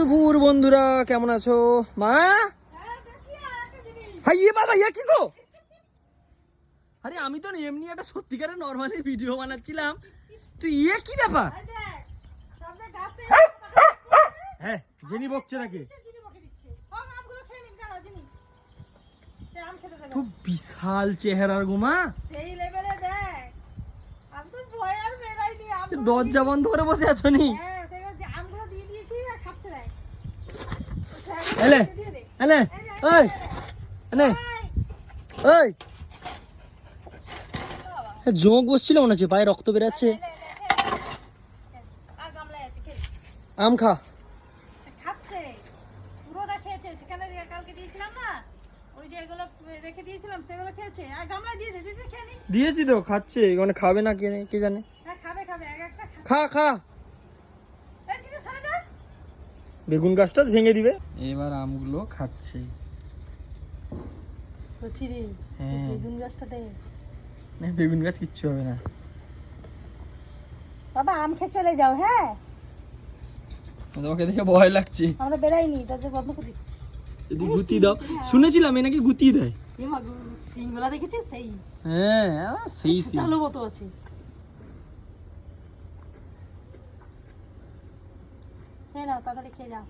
দুপুর বন্ধুরা, কেমন আছো? মা হাই বাবা, ইয়া কি গো? আরে আমি তো এমনি একটা সত্যিকারের নরমালি ভিডিও বানাচ্ছিলাম, তুই ইয়ে কি ব্যাপার? হ্যাঁ, জেনি বকছে নাকি? খুব বিশাল চেহারার গো মা, সেই লেভেলে দেখ। আমি তো ভয় আর বেরাইনি। দরজা বন্ধ করে বসে আছো নি? হ্যাঁ, সেগুলো আমগুলো দিয়ে দিয়েছি আর খাচ্ছে দেখ। এলে এলে ওই এনে ওই জোঁক বসছিল মনে হচ্ছে, পায়ে রক্ত বেরাচ্ছে। আর গামলায় আছে, খেয়ে আম খা। খাচ্ছে, পুরোটা খেয়েছে। সেখানে যে কালকে দিয়েছিলাম না, ওই যে এগুলো রেখে দিয়েছিলাম, সেগুলো খেয়েছে। আর গামলায় দিয়ে দে, দিদি খেয়ে নি। দিয়েছি তো, খাচ্ছে। মানে খাবে না কে জানে। হ্যাঁ, খাবে খাবে, এক একটা খা খা। এই দিদি সরে যা। বেগুন গাছটা ভেঙে দিবে। এবার আমগুলো খাচ্ছে। বলছি রে, হ্যাঁ। বেগুন গাছটা দে। না, বেগুন গাছ কিচ্ছু হবে না। বাবা আম খেয়ে চলে যাও। হ্যাঁ, তোমাকে দেখে ভয় লাগছে। আমরা বেরাইনি, দরজা বন্ধ করে দিচ্ছি। যদি গুতি দাও, শুনেছিলাম এ নাকি গুতি দেয়। এ মা গো, সিংগুলা দেখেছিস? সেই হ্যাঁ, সেই চালু মতো আছে। খেয়ে নাও, তাড়াতাড়ি খেয়ে যাও।